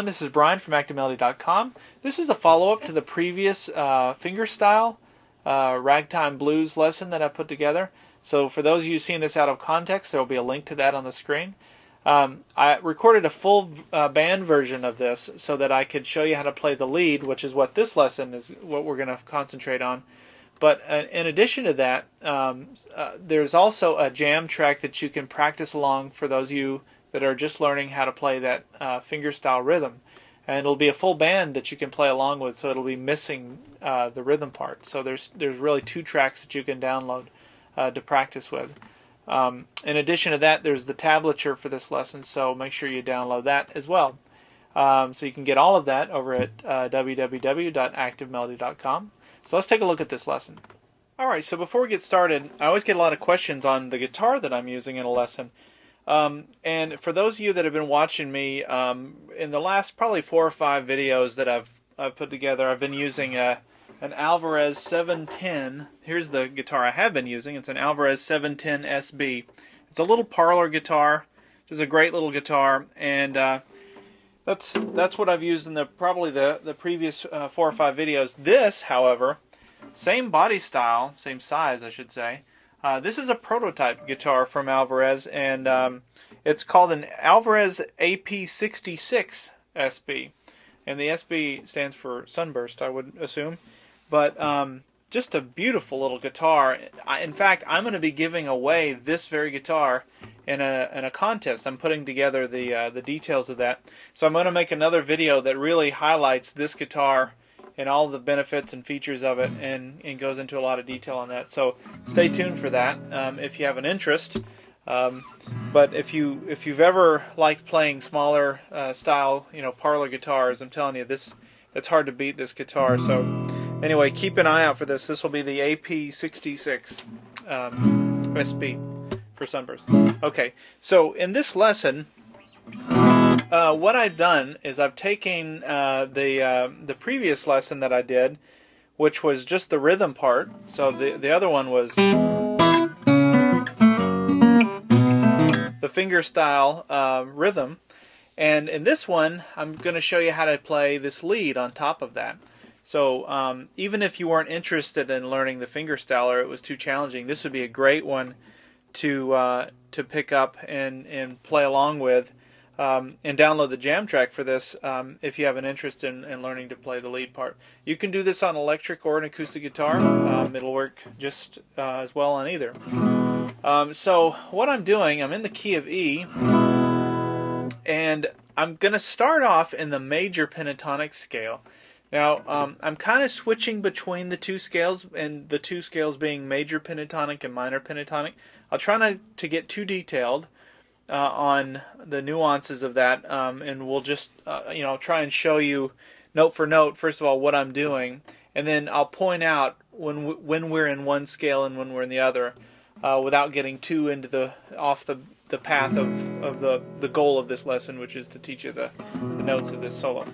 everyone, this is Brian from ActiveMelody.com. This is a follow-up to the previous fingerstyle Ragtime Blues lesson that I put together. So for those of you seeing this out of context, there will be a link to that on the screen. I recorded a full band version of this so that I could show you how to play the lead, which is what this lesson is, what we're going to concentrate on. But in addition to that, there's also a jam track that you can practice along for those of you that are just learning how to play that fingerstyle rhythm. And it'll be a full band that you can play along with, so it'll be missing the rhythm part. So there's really 2 tracks that you can download to practice with. In addition to that, there's the tablature for this lesson, so make sure you download that as well. So you can get all of that over at www.activemelody.com. So let's take a look at this lesson. Alright, so before we get started, I always get a lot of questions on the guitar that I'm using in a lesson. And for those of you that have been watching me, in the last probably 4 or 5 videos that I've put together, I've been using an Alvarez 710. Here's the guitar I have been using. It's an Alvarez 710 SB. It's a little parlor guitar. It's a great little guitar, and that's what I've used in probably the previous 4 or 5 videos. This, however, same body style, same size, I should say. This is a prototype guitar from Alvarez, and it's called an Alvarez EP015 SB. And the SB stands for Sunburst, I would assume. But just a beautiful little guitar. In fact, I'm going to be giving away this very guitar in a contest. I'm putting together the details of that. So I'm going to make another video that really highlights this guitar and all the benefits and features of it, and goes into a lot of detail on that. So stay tuned for that if you have an interest. But if you've ever liked playing smaller style, parlor guitars, I'm telling you, it's hard to beat this guitar. So anyway, keep an eye out for this. This will be the AP015 SB for Sunburst. Okay, so in this lesson, what I've done is I've taken the previous lesson that I did, which was just the rhythm part. So the other one was the fingerstyle rhythm, and in this one I'm going to show you how to play this lead on top of that. So even if you weren't interested in learning the fingerstyle, or it was too challenging, this would be a great one to pick up and play along with. And download the jam track for this if you have an interest in learning to play the lead part. You can do this on electric or an acoustic guitar. It'll work just as well on either. So what I'm doing, I'm in the key of E, and I'm going to start off in the major pentatonic scale. Now, I'm kind of switching between the 2 scales, and the 2 scales being major pentatonic and minor pentatonic. I'll try not to get too detailed on the nuances of that, and we'll just try and show you note for note, first of all, what I'm doing, and then I'll point out when we're in one scale and when we're in the other, without getting too into off the path of the goal of this lesson, which is to teach you the notes of this solo.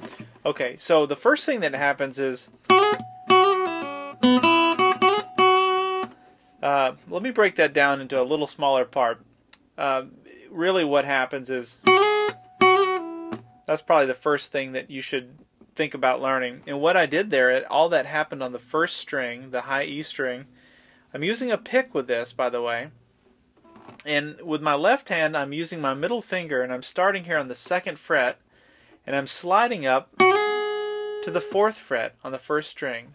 Okay, so the first thing that happens is, let me break that down into a little smaller part. Really what happens is, that's probably the first thing that you should think about learning. And what I did there, all that happened on the first string, the high E string. I'm using a pick with this, by the way. And with my left hand, I'm using my middle finger, and I'm starting here on the 2nd fret, and I'm sliding up to the 4th fret on the first string.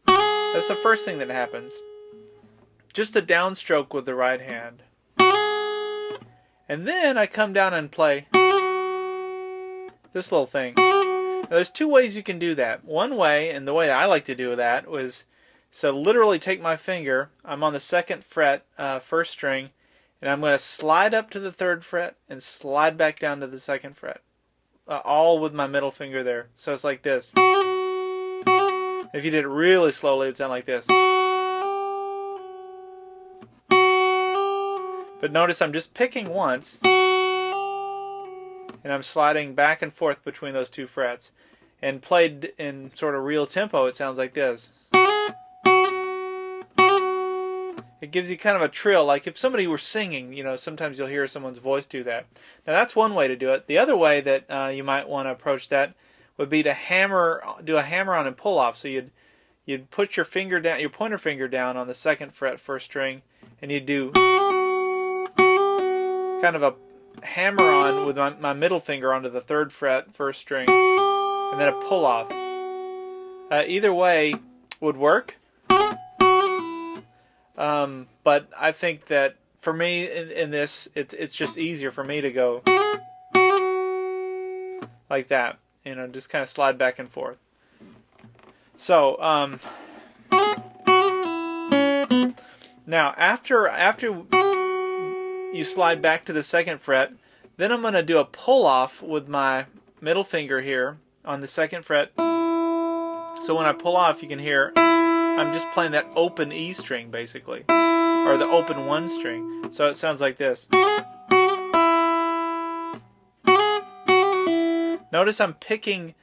That's the first thing that happens. Just a downstroke with the right hand. And then I come down and play this little thing. Now, there's 2 ways you can do that. One way, and the way I like to do that, was literally take my finger, I'm on the 2nd fret, 1st string, and I'm going to slide up to the 3rd fret and slide back down to the 2nd fret. All with my middle finger there. So it's like this. If you did it really slowly, it would sound like this. But notice I'm just picking once, and I'm sliding back and forth between those 2 frets. And played in sort of real tempo, it sounds like this. It gives you kind of a trill, like if somebody were singing, you know, sometimes you'll hear someone's voice do that. Now that's one way to do it. The other way that you might want to approach that would be to do a hammer-on and pull-off. So you'd put your finger down, your pointer finger down on the 2nd fret 1st string, and you'd do kind of a hammer-on with my middle finger onto the 3rd fret 1st string, and then a pull-off. Either way would work. But I think that for me in this, it's just easier for me to go like that, you know, just kind of slide back and forth. So now after you slide back to the 2nd fret, then I'm going to do a pull off with my middle finger here on the 2nd fret. So when I pull off, you can hear I'm just playing that open E string basically, or the open 1 string. So it sounds like this. Notice I'm picking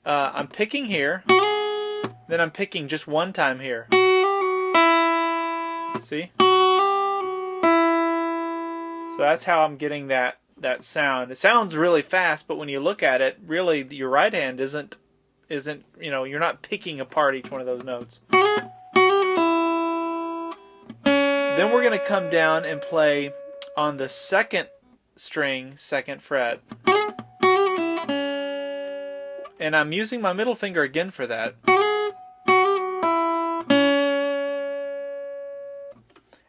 here, then I'm picking just one time here. See? So that's how I'm getting that sound. It sounds really fast, but when you look at it, really your right hand isn't, you know, you're not picking apart each one of those notes. Then we're going to come down and play on the 2nd string, 2nd fret. And I'm using my middle finger again for that.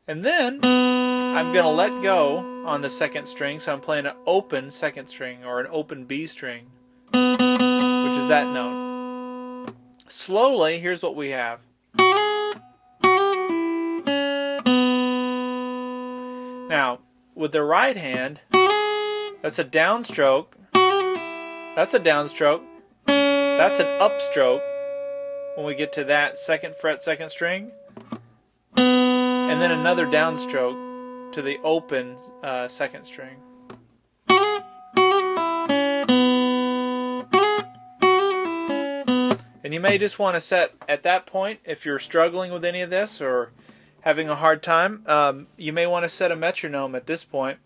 And then I'm going to let go on the 2nd string, so I'm playing an open 2nd string or an open B string, which is that note. Slowly, here's what we have. Now, with the right hand, that's a downstroke, that's a downstroke, that's an upstroke when we get to that 2nd fret 2nd string, and then another downstroke to the open 2nd string. And you may just want to set at that point, if you're struggling with any of this or having a hard time, you may want to set a metronome at this point,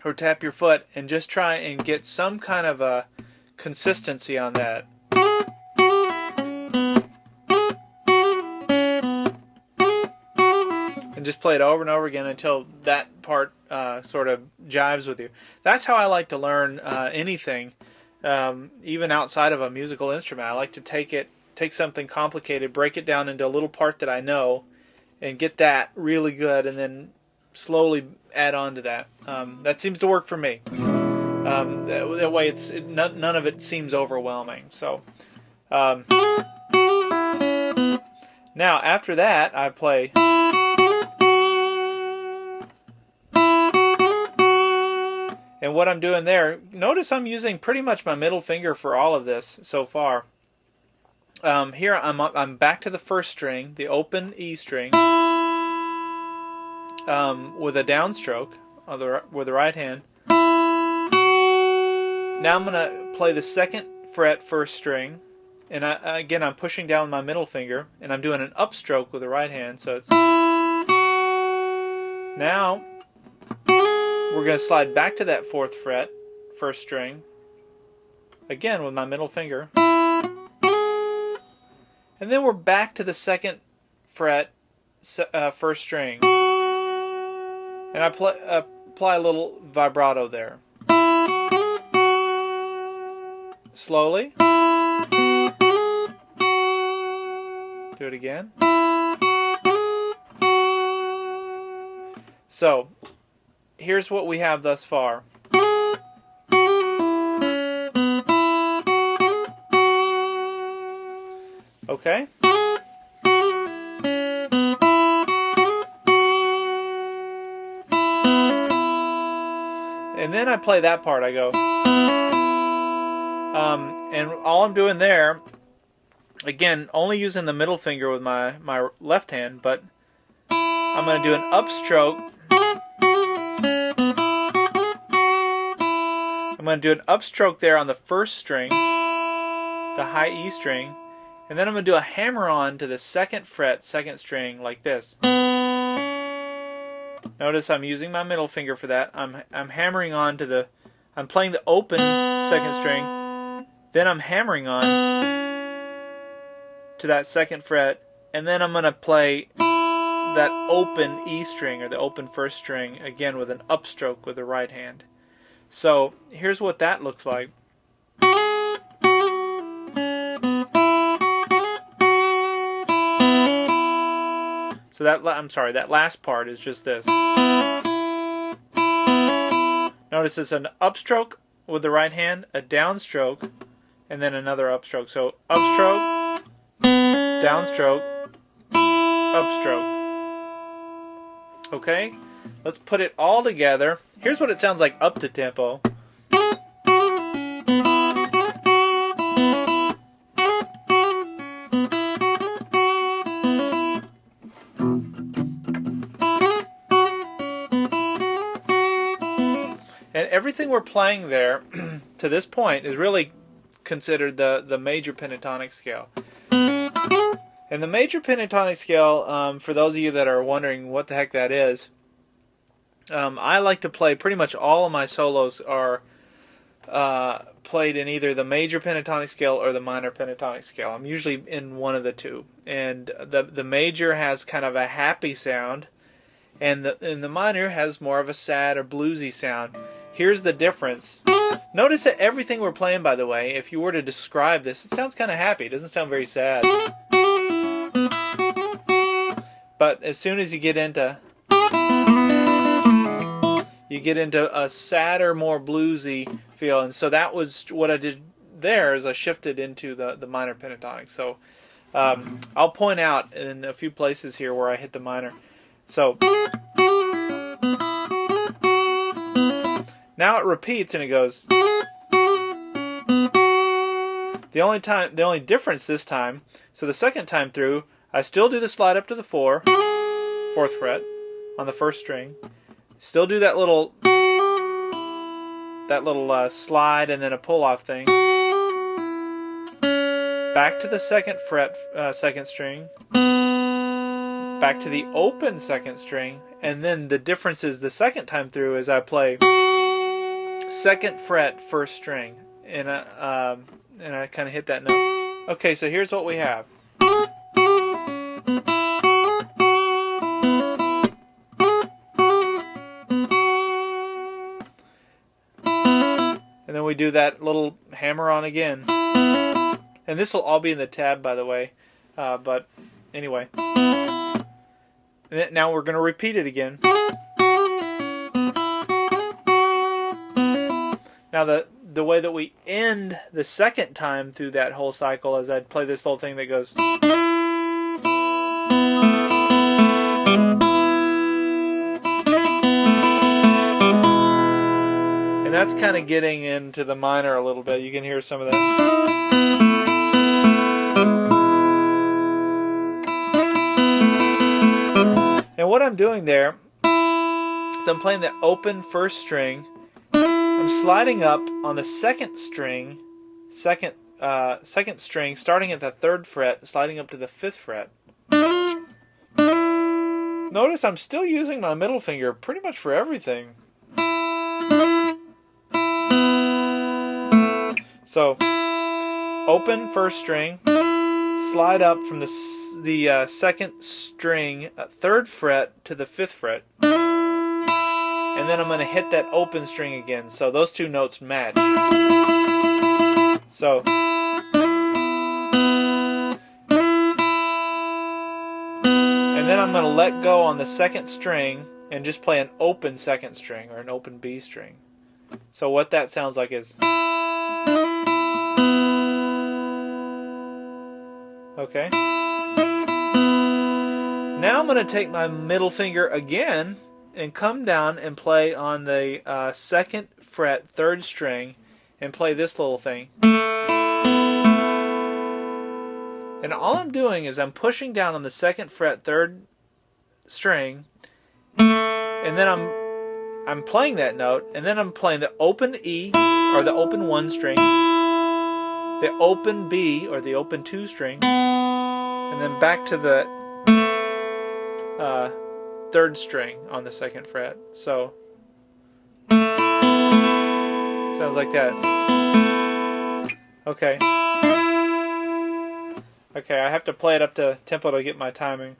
or tap your foot and just try and get some kind of a consistency on that. And just play it over and over again until that part sort of jives with you. That's how I like to learn anything, even outside of a musical instrument. I like to take something complicated, break it down into a little part that I know, and get that really good, and then slowly add on to that. That seems to work for me. That way, none of it seems overwhelming. So now after that, I play. And what I'm doing there, notice I'm using pretty much my middle finger for all of this so far. Here I'm back to the 1st string, the open E string, with a downstroke with the right hand. Now I'm going to play the 2nd fret 1st string, and again I'm pushing down my middle finger, and I'm doing an upstroke with the right hand. So it's now we're going to slide back to that 4th fret 1st string, again with my middle finger. And then we're back to the 2nd fret 1st string. And I apply a little vibrato there. Slowly. Do it again. So, here's what we have thus far. Okay? And then I play that part. I go. And all I'm doing there, again, only using the middle finger with my left hand, but I'm going to do an upstroke. I'm going to do an upstroke there on the 1st string, the high E string, and then I'm going to do a hammer-on to the 2nd fret 2nd string like this. And Notice I'm using my middle finger for that. I'm hammering on to the, I'm playing the open second string, then I'm hammering on to that second fret, and then I'm going to play that open E string, or the open first string, again with an upstroke with the right hand. So here's what that looks like. So that last part is just this. Notice it's an upstroke with the right hand, a downstroke, and then another upstroke. So upstroke, downstroke, upstroke. Okay? Let's put it all together. Here's what it sounds like up to tempo. And everything we're playing there to this point is really considered the major pentatonic scale. And the major pentatonic scale, for those of you that are wondering what the heck that is, I like to play, pretty much all of my solos are played in either the major pentatonic scale or the minor pentatonic scale. I'm usually in one of the two. And the major has kind of a happy sound, and the minor has more of a sad or bluesy sound. Here's the difference. Notice that everything we're playing, by the way, if you were to describe this, it sounds kind of happy. It doesn't sound very sad. But as soon as you get into a sadder, more bluesy feel, and so that was what I did there, is I shifted into the minor pentatonic. So I'll point out in a few places here where I hit the minor. So now it repeats and it goes. The only difference this time, so the second time through, I still do the slide up to the 4th fret on the first string. Still do that little slide and then a pull off thing. Back to the second fret, second string. Back to the open second string, and then the difference is the second time through is I play second fret first string, and I kind of hit that note. Okay, so here's what we have. And then we do that little hammer on again. And this will all be in the tab, by the way. But anyway. And now we're going to repeat it again. Now the way that we end the second time through that whole cycle is I'd play this little thing that goes. And that's kind of getting into the minor a little bit. You can hear some of that. And what I'm doing there is I'm playing the open first string. I'm sliding up on the second string, second string, starting at the 3rd fret, sliding up to the 5th fret. Notice I'm still using my middle finger pretty much for everything. So, open first string, slide up from the second string, 3rd fret to the 5th fret. And then I'm going to hit that open string again. So those two notes match. So. And then I'm going to let go on the second string and just play an open second string, or an open B string. So what that sounds like is. Okay. Now I'm going to take my middle finger again and come down and play on the 2nd fret, 3rd string, and play this little thing. And all I'm doing is I'm pushing down on the 2nd fret, 3rd string, and then I'm playing that note, and then I'm playing the open E, or the open 1 string, the open B, or the open 2 string, and then back to the 3rd string on the 2nd fret. So sounds like that. Okay. Okay, I have to play it up to tempo to get my timing.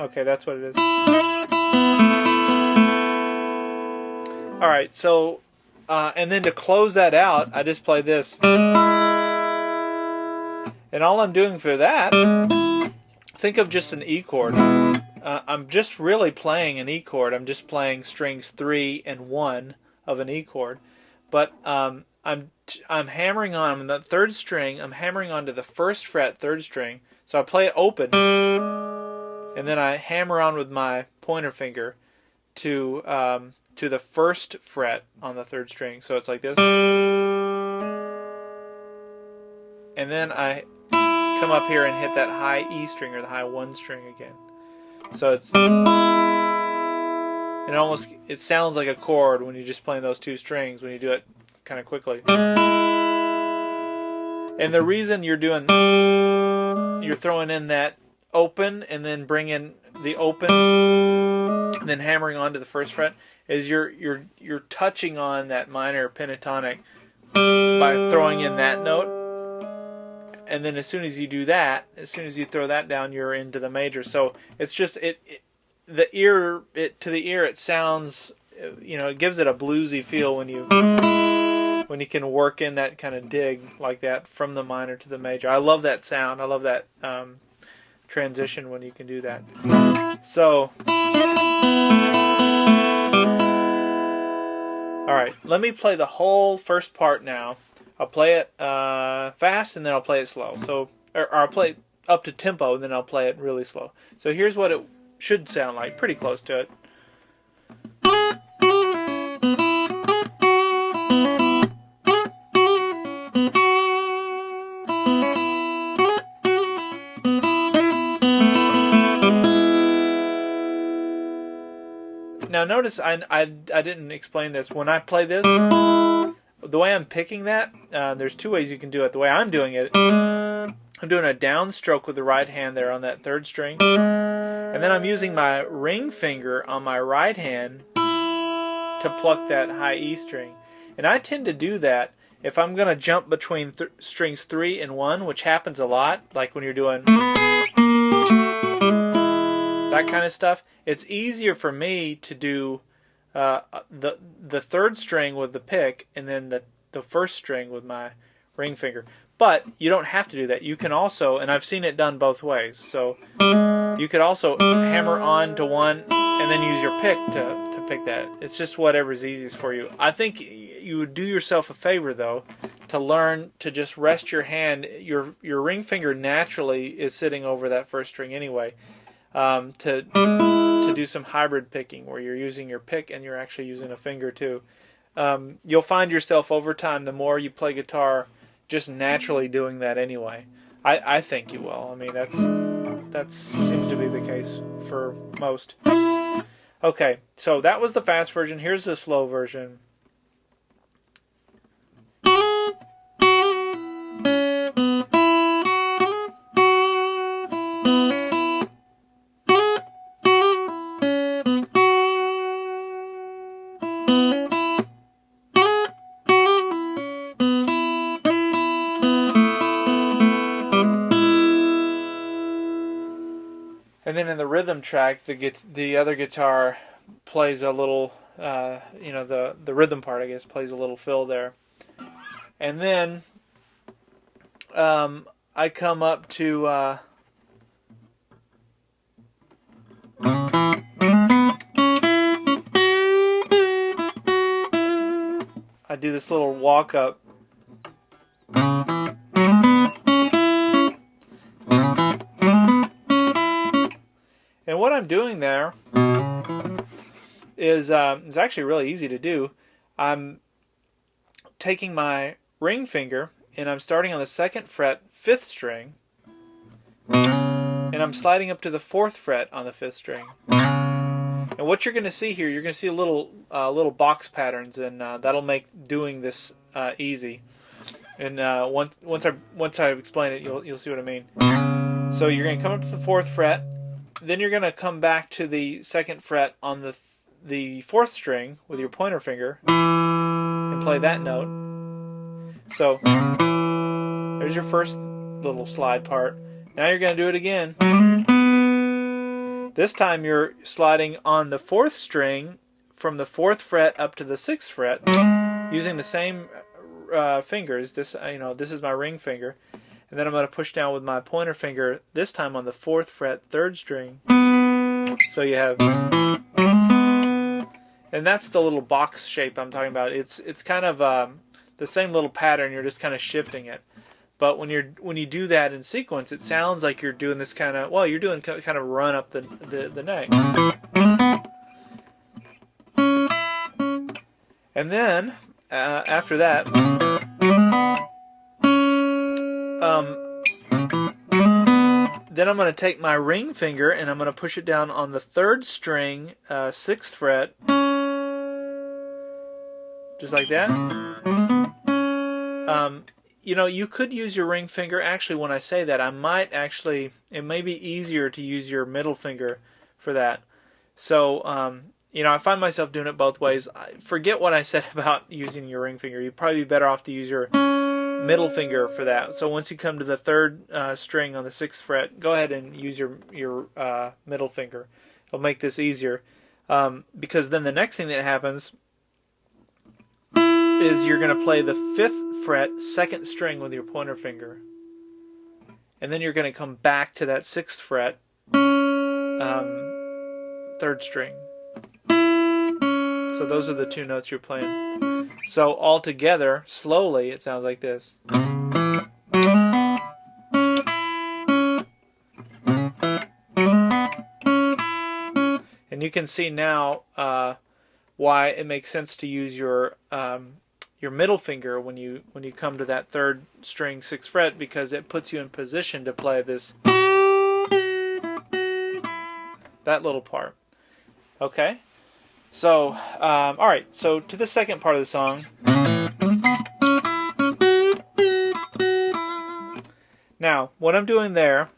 Okay, that's what it is. Alright, so, and then to close that out, I just play this. And all I'm doing for that, think of just an E chord. I'm just really playing an E chord. I'm just playing strings 3 and 1 of an E chord. But I'm hammering on the 3rd string. I'm hammering onto the 1st fret 3rd string. So I play it open, and then I hammer on with my pointer finger to the 1st fret on the 3rd string. So it's like this. And then I come up here and hit that high E string or the high 1 string again. So it sounds like a chord when you're just playing those 2 strings when you do it kind of quickly. And the reason you're throwing in that open and then bring in the open and then hammering onto the 1st fret is you're touching on that minor pentatonic by throwing in that note. And then as soon as you do that, as soon as you throw that down, you're into the major. So it's just to the ear it sounds, it gives it a bluesy feel when you can work in that kind of dig like that from the minor to the major. I love that sound. I love that transition when you can do that. So, all right, let me play the whole first part now. I'll play it fast and then I'll play it slow. So, or I'll play it up to tempo and then I'll play it really slow. So here's what it should sound like, pretty close to it. Now notice I didn't explain this. When I play this, the way I'm picking that, there's 2 ways you can do it. The way I'm doing it, I'm doing a downstroke with the right hand there on that 3rd string. And then I'm using my ring finger on my right hand to pluck that high E string. And I tend to do that if I'm going to jump between strings 3 and 1, which happens a lot, like when you're doing that kind of stuff. It's easier for me to do the 3rd string with the pick and then the 1st string with my ring finger. But you don't have to do that. You can also, and I've seen it done both ways, so you could also hammer on to one and then use your pick to pick that. It's just whatever's easiest for you. I think you would do yourself a favor, though, to learn to just rest your hand. Your ring finger naturally is sitting over that 1st string anyway. To do some hybrid picking where you're using your pick and you're actually using a finger too. You'll find yourself over time, the more you play guitar, just naturally doing that anyway. I think you will. I mean, that seems to be the case for most. Okay, so that was the fast version. Here's the slow version. And then in the rhythm track, the other guitar plays a little, the rhythm part, I guess, plays a little fill there. And then I come up to I do this little walk up. And what I'm doing there is actually really easy to do. I'm taking my ring finger and I'm starting on the 2nd fret, 5th string, and I'm sliding up to the 4th fret on the 5th string. And what you're going to see here, you're going to see little box patterns, and that'll make doing this easy. And once I explain it, you'll see what I mean. So you're going to come up to the 4th fret. then you're going to come back to the second fret on the fourth string with your pointer finger and play that note. So there's your first little slide part. Now you're going to do it again. This time you're sliding on the fourth string from the fourth fret up to the sixth fret using the same fingers. This is my ring finger, and then I'm going to push down with my pointer finger. This time on the fourth fret, third string. So you have, and that's the little box shape I'm talking about. It's kind of the same little pattern. You're just kind of shifting it. But when you do that in sequence, it sounds like you're doing this kind of, well, you're doing kind of run up the neck. And then after that, then I'm going to take my ring finger and I'm going to push it down on the third string, sixth fret, just like that. You could use your ring finger. Actually, when I say that, it may be easier to use your middle finger for that. So, I find myself doing it both ways. Forget what I said about using your ring finger. You'd probably be better off to use your middle finger for that. So once you come to the third string on the sixth fret, go ahead and use your middle finger. It'll make this easier. Because then the next thing that happens is you're going to play the fifth fret, second string with your pointer finger. And then you're going to come back to that sixth fret, third string. So those are the two notes you're playing. So all together, slowly, it sounds like this. And you can see now why it makes sense to use your middle finger when you come to that third string, sixth fret, because it puts you in position to play that little part. Okay, so all right. So to the second part of the song. Now, what I'm doing there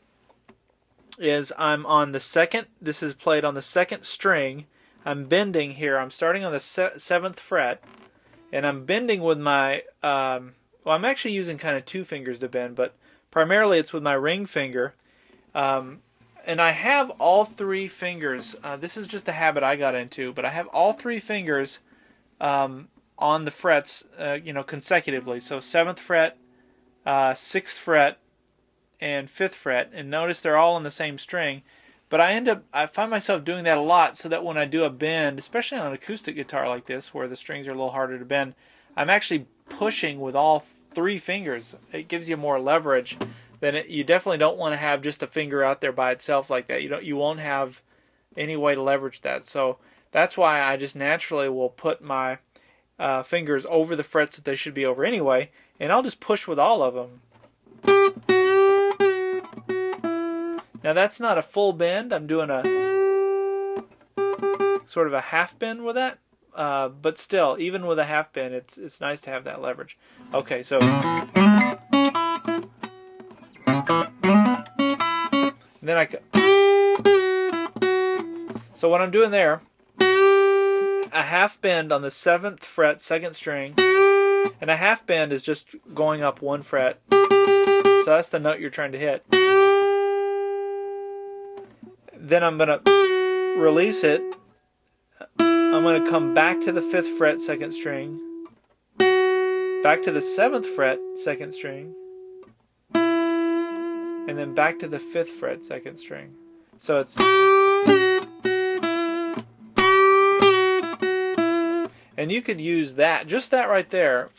is I'm on the second. This is played on the second string. I'm bending here. I'm starting on the seventh fret. And I'm bending with my, I'm actually using kind of two fingers to bend, but primarily it's with my ring finger. And I have all three fingers. This is just a habit I got into, but I have all three fingers on the frets, consecutively. So 7th fret, 6th fret, and 5th fret. And notice they're all on the same string. But I find myself doing that a lot, so that when I do a bend, especially on an acoustic guitar like this, where the strings are a little harder to bend, I'm actually pushing with all three fingers. It gives you more leverage. You definitely don't want to have just a finger out there by itself like that. You won't have any way to leverage that. So that's why I just naturally will put my fingers over the frets that they should be over anyway, and I'll just push with all of them. Now that's not a full bend. I'm doing a sort of a half bend with that. But still, even with a half bend, it's nice to have that leverage. Okay, so then so what I'm doing there, a half bend on the 7th fret, second string, and a half bend is just going up one fret. So that's the note you're trying to hit. Then I'm going to release it. I'm going to come back to the 5th fret, second string, back to the 7th fret, second string, and then back to the 5th fret, second string. So it's, and you could use that, just that right there,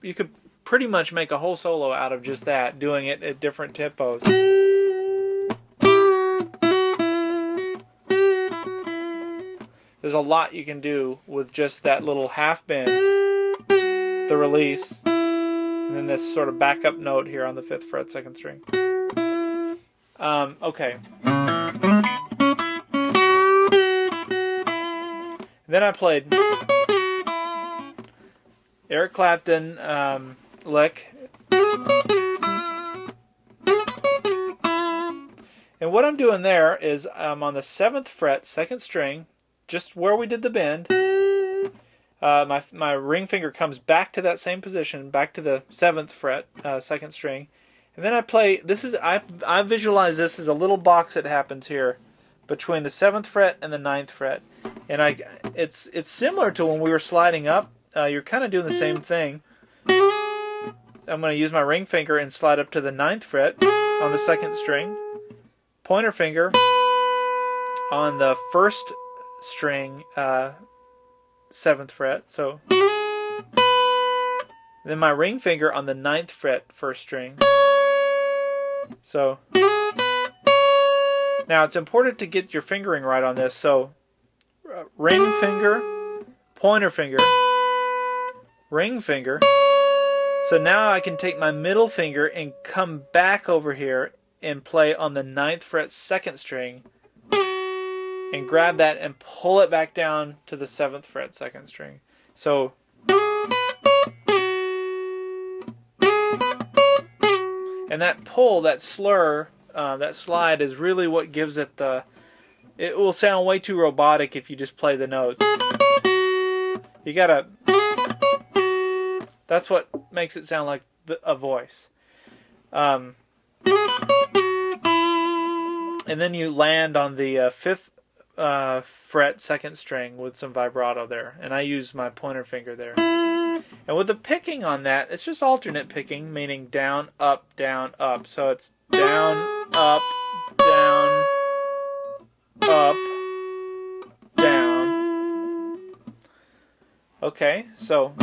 you could pretty much make a whole solo out of just that, doing it at different tempos. There's a lot you can do with just that little half bend, the release, and then this sort of backup note here on the 5th fret, second string. Okay. Then I played Eric Clapton lick. And what I'm doing there is I'm on the 7th fret, 2nd string, just where we did the bend. My ring finger comes back to that same position, back to the 7th fret, 2nd string. And then I play, I visualize this as a little box that happens here between the 7th fret and the 9th fret. And it's similar to when we were sliding up. You're kind of doing the same thing. I'm going to use my ring finger and slide up to the 9th fret on the 2nd string. Pointer finger on the 1st string, 7th fret. So then my ring finger on the 9th fret, 1st string. So now it's important to get your fingering right on this. So ring finger, pointer finger, ring finger. So now I can take my middle finger and come back over here and play on the 9th fret, 2nd string, and grab that and pull it back down to the 7th fret, 2nd string. So and that pull, that slur, that slide is really what gives it the... It will sound way too robotic if you just play the notes. You gotta... That's what makes it sound like a voice. And then you land on the 5th fret, 2nd string with some vibrato there. And I use my pointer finger there. And with the picking on that, it's just alternate picking, meaning down, up, down, up. So it's down, up, down, up, down. Okay, so...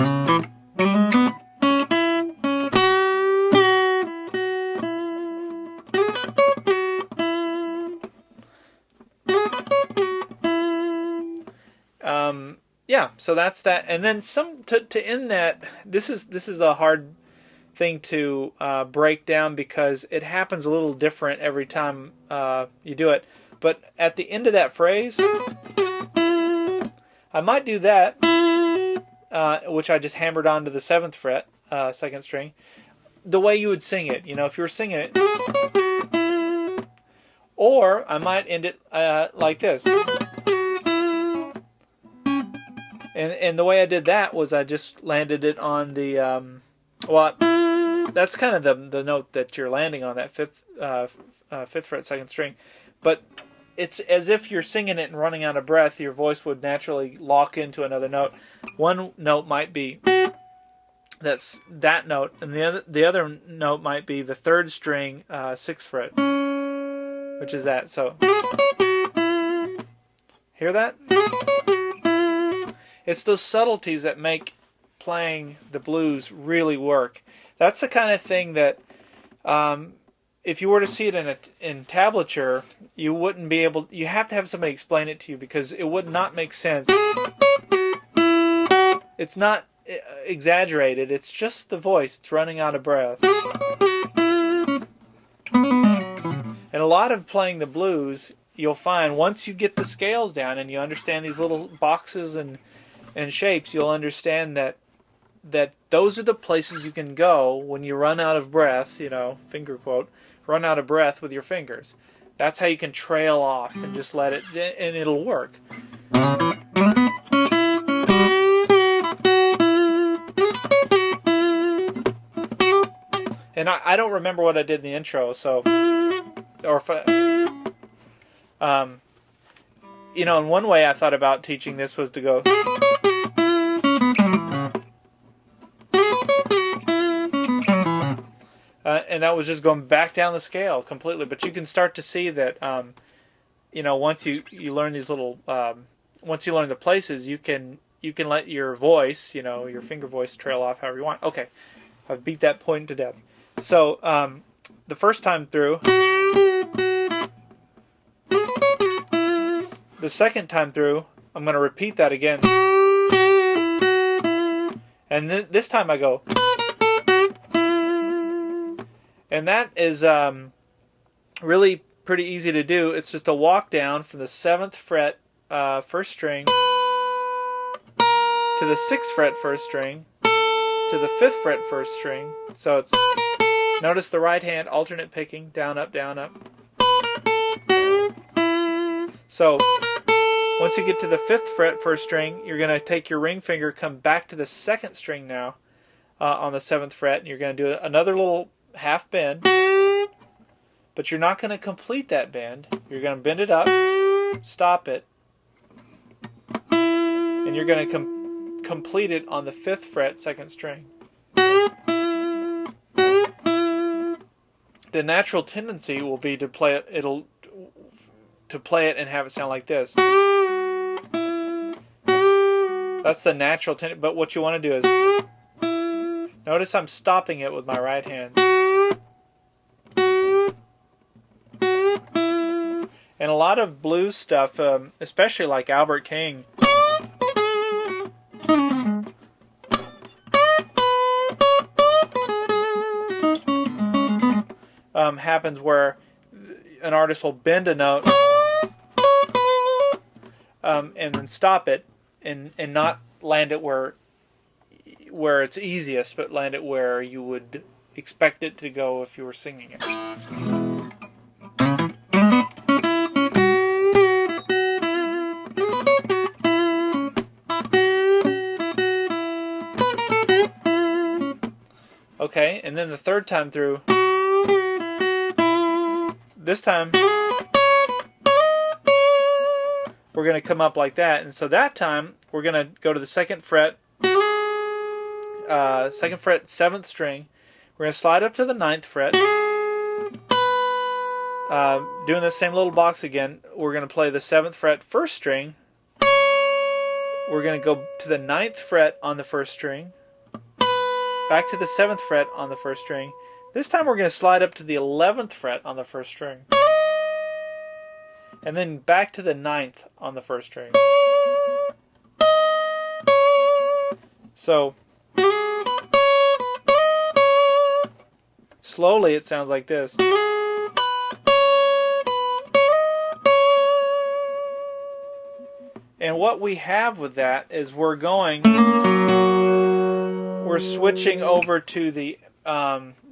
yeah, so that's that, and then some to end that. This is a hard thing to break down because it happens a little different every time you do it. But at the end of that phrase, I might do that, which I just hammered onto the 7th fret, 2nd string, the way you would sing it. You know, if you were singing it, or I might end it like this. And the way I did that was I just landed it on the, well, that's kind of the note that you're landing on, that 5th fret, 2nd string. But it's as if you're singing it and running out of breath. Your voice would naturally lock into another note. One note might be that's that note, and the other note might be the 3rd string, 6th fret, which is that. So, hear that? It's those subtleties that make playing the blues really work. That's the kind of thing that, if you were to see it in tablature, you wouldn't be able. You have to have somebody explain it to you because it would not make sense. It's not exaggerated. It's just the voice. It's running out of breath. And a lot of playing the blues, you'll find once you get the scales down and you understand these little boxes and shapes, you'll understand that those are the places you can go when you run out of breath, you know, finger quote, run out of breath with your fingers. That's how you can trail off and just let it, and it'll work. And I don't remember what I did in the intro, so, or if you know, in one way I thought about teaching this was to go... and that was just going back down the scale completely. But you can start to see that, you know, once you learn these little, once you learn the places, you can let your voice, you know, your finger voice trail off however you want. Okay, I've beat that point to death. So the first time through, the second time through, I'm going to repeat that again, and this time I go. And that is really pretty easy to do. It's just a walk down from the 7th fret, 1st string, to the 6th fret, 1st string, to the 5th fret, 1st string. So it's, notice the right hand, alternate picking, down, up, So once you get to the 5th fret, 1st string, you're going to take your ring finger, come back to the 2nd string now on the 7th fret, and you're going to do another little half bend. But you're not going to complete that bend. You're going to bend it up, stop it, and you're going to complete it on the 5th fret, 2nd string. The natural tendency will be to play it. To play it and have it sound like this. That's the natural tendency. But what you want to do is, notice I'm stopping it with my right hand. And a lot of blues stuff, especially like Albert King, happens where an artist will bend a note and then stop it and not land it where it's easiest, but land it where you would expect it to go if you were singing it. Okay, and then the 3rd time through, this time we're going to come up like that, and so that time we're going to go to the 2nd fret, 7th string. We're going to slide up to the 9th fret, doing the same little box again. We're going to play the 7th fret, 1st string. We're going to go to the 9th fret on the 1st string, back to the 7th fret on the 1st string. This time we're going to slide up to the 11th fret on the 1st string. And then back to the 9th on the 1st string. So, slowly it sounds like this. And what we have with that is we're switching over to the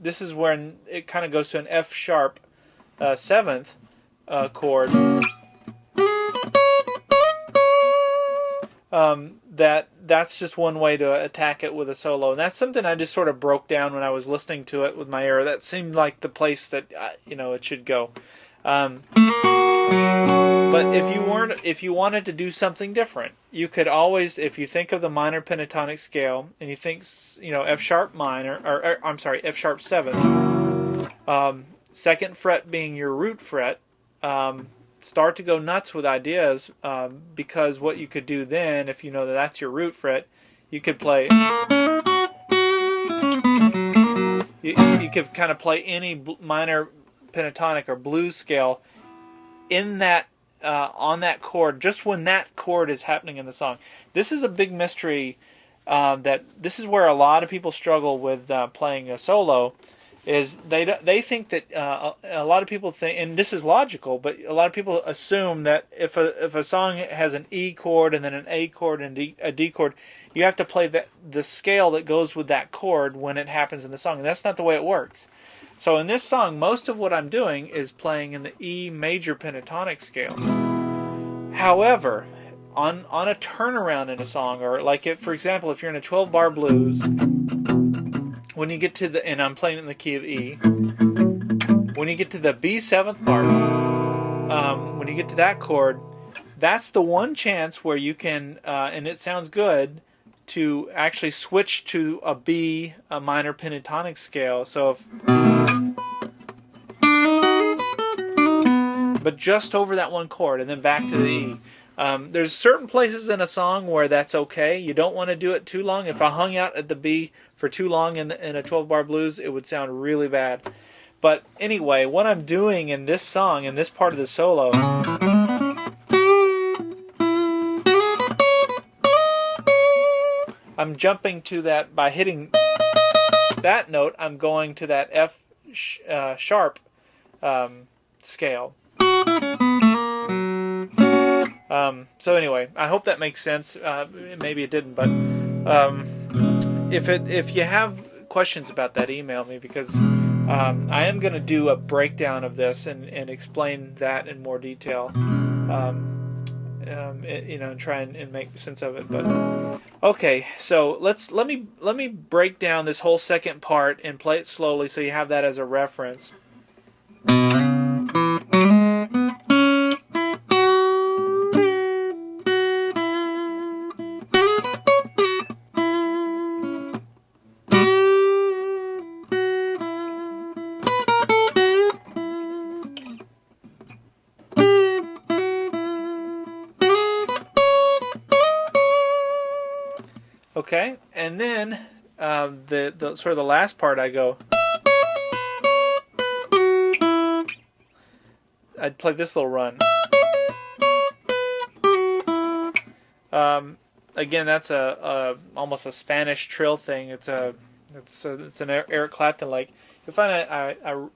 this is when it kind of goes to an F sharp 7th chord. That's just one way to attack it with a solo, and that's something I just sort of broke down when I was listening to it with my ear. That seemed like the place that it should go. But if you wanted to do something different, you could always, if you think of the minor pentatonic scale and you think, F sharp minor, or I'm sorry, F sharp 7th, 2nd fret being your root fret, start to go nuts with ideas, because what you could do then, if you know that that's your root fret, you could play. You could kind of play any minor pentatonic or blues scale in that on that chord, just when that chord is happening in the song. This is a big mystery. That this is where a lot of people struggle with playing a solo. Is they think that a lot of people think, and this is logical, but a lot of people assume that if a song has an E chord and then an A chord and a D chord, you have to play the scale that goes with that chord when it happens in the song, and that's not the way it works. So in this song, most of what I'm doing is playing in the E major pentatonic scale. However, on a turnaround in a song, or like for example, if you're in a 12-bar blues, when you get to and I'm playing in the key of E, when you get to the B7th part, when you get to that chord, that's the one chance where you can, and it sounds good, to actually switch to a B, a minor pentatonic scale. So but just over that one chord, and then back to the E. There's certain places in a song where that's okay. You don't want to do it too long. If I hung out at the B for too long in a 12-bar blues, it would sound really bad. But anyway, what I'm doing in this song, in this part of the solo, I'm jumping to that by hitting that note. I'm going to that F sharp scale. So anyway, I hope that makes sense. Maybe it didn't, but if you have questions about that, email me, because I am going to do a breakdown of this and explain that in more detail. and try and make sense of it. But okay, so let me break down this whole second part and play it slowly so you have that as a reference. Okay, and then the sort of the last part, I'd play this little run. Again, that's almost a Spanish trill thing. It's an Eric Clapton like. You'll find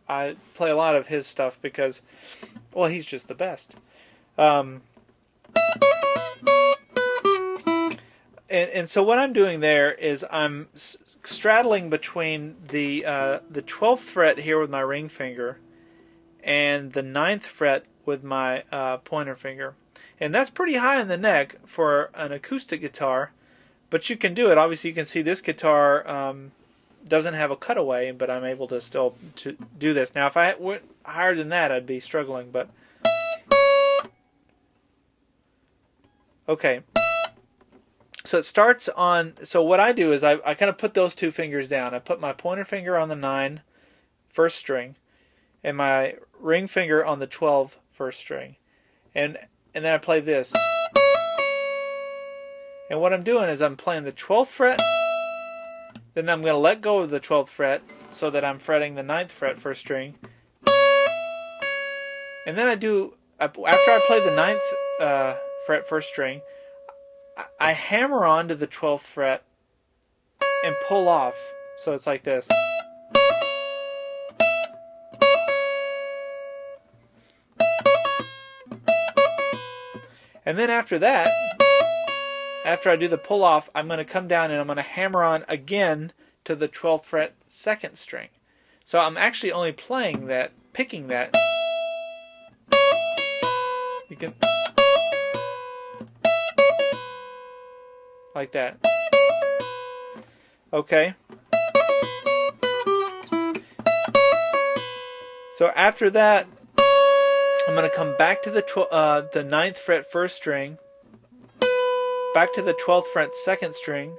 I play a lot of his stuff because, well, he's just the best. And so what I'm doing there is I'm straddling between the 12th fret here with my ring finger and the 9th fret with my pointer finger. And that's pretty high in the neck for an acoustic guitar, but you can do it. Obviously, you can see this guitar doesn't have a cutaway, but I'm able to still do this. Now, if I went higher than that, I'd be struggling. But okay. So it starts on, so what I do is I kind of put those two fingers down. I put my pointer finger on the 9 first string and my ring finger on the 12 first string. And then I play this. And what I'm doing is I'm playing the 12th fret, then I'm going to let go of the 12th fret so that I'm fretting the 9th fret first string. And then after I play the 9th fret first string, I hammer onto the 12th fret and pull off. So it's like this. And then after that, after I do the pull off, I'm going to come down and I'm going to hammer on again to the 12th fret second string. So I'm actually only playing that, picking that. You can... like that. Okay. So after that, I'm going to come back to the 9th fret first string, back to the 12th fret second string,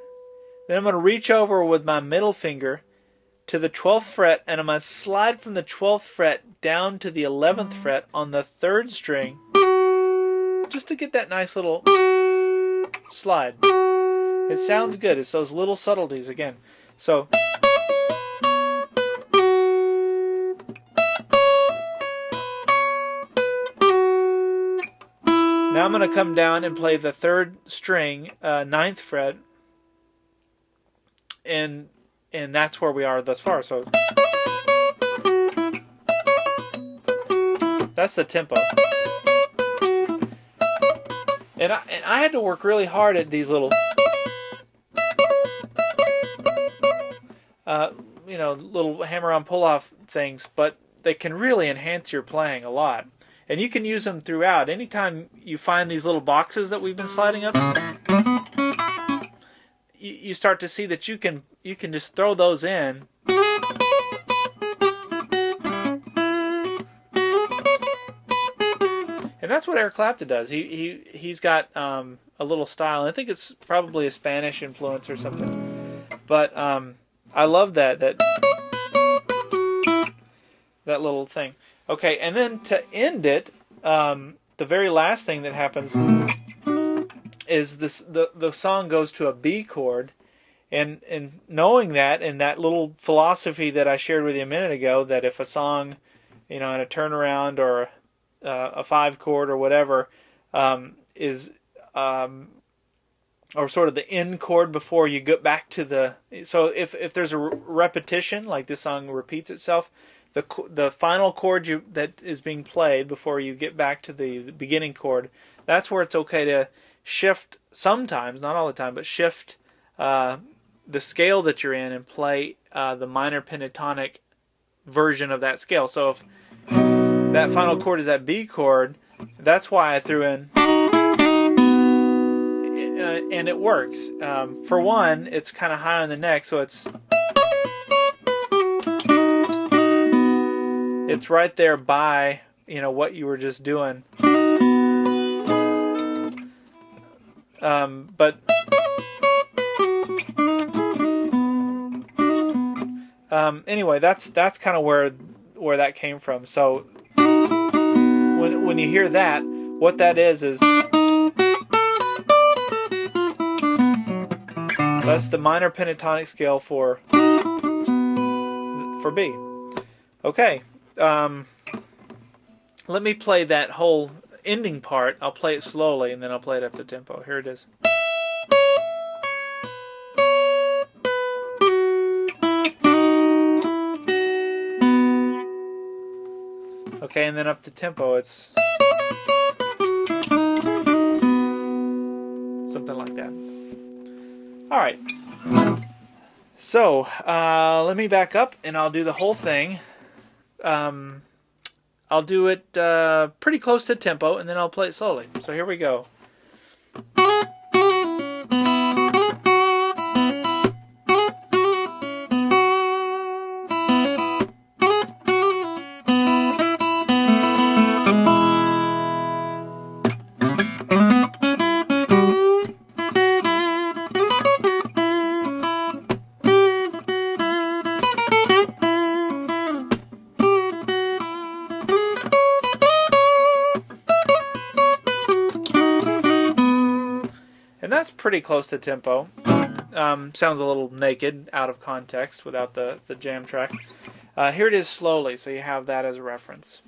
then I'm going to reach over with my middle finger to the 12th fret, and I'm going to slide from the 12th fret down to the 11th fret on the 3rd string, just to get that nice little slide. It sounds good. It's those little subtleties again. So now I'm going to come down and play the 3rd string, 9th fret, and that's where we are thus far. So that's the tempo. And I had to work really hard at these little little hammer-on pull-off things, but they can really enhance your playing a lot. And you can use them throughout. Anytime you find these little boxes that we've been sliding up, you start to see that you can just throw those in. And that's what Eric Clapton does. He's got a little style. I think it's probably a Spanish influence or something. But I love that little thing. Okay, and then to end it, the very last thing that happens is the song goes to a B chord, and knowing that, and that little philosophy that I shared with you a minute ago, that if a song, in a turnaround or a 5 chord or whatever is or sort of the end chord before you get back to the... So if there's a repetition, like this song repeats itself, the final chord that is being played before you get back to the beginning chord, that's where it's okay to shift sometimes, not all the time, but shift the scale that you're in and play the minor pentatonic version of that scale. So if that final chord is that B chord, That's why I threw in, and it works. For one, it's kind of high on the neck, so it's right there by what you were just doing. But anyway, that's kind of where that came from. So when you hear that, what that is that's the minor pentatonic scale for B. Okay, let me play that whole ending part. I'll play it slowly and then I'll play it up to tempo. Here it is. Okay, and then up to tempo, it's something like that. All right. So let me back up and I'll do the whole thing. I'll do it pretty close to tempo and then I'll play it slowly. So here we go. And that's pretty close to tempo. Sounds a little naked, out of context, without the jam track. Here it is slowly, so you have that as a reference.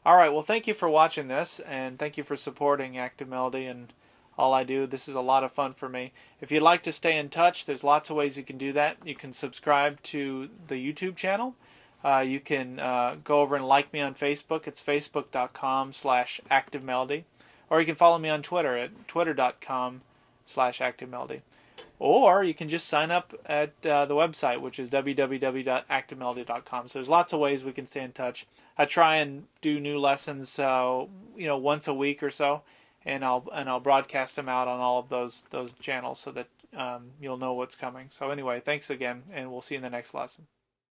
Alright, well thank you for watching this, and thank you for supporting Active Melody and all I do. This is a lot of fun for me. If you'd like to stay in touch, there's lots of ways you can do that. You can subscribe to the YouTube channel. You can go over and like me on Facebook. It's facebook.com/ActiveMelody. Or you can follow me on Twitter at twitter.com/ActiveMelody. Or you can just sign up at the website, which is www.activemelody.com. So there's lots of ways we can stay in touch. I try and do new lessons, once a week or so, and I'll broadcast them out on all of those channels so that you'll know what's coming. So anyway, thanks again, and we'll see you in the next lesson.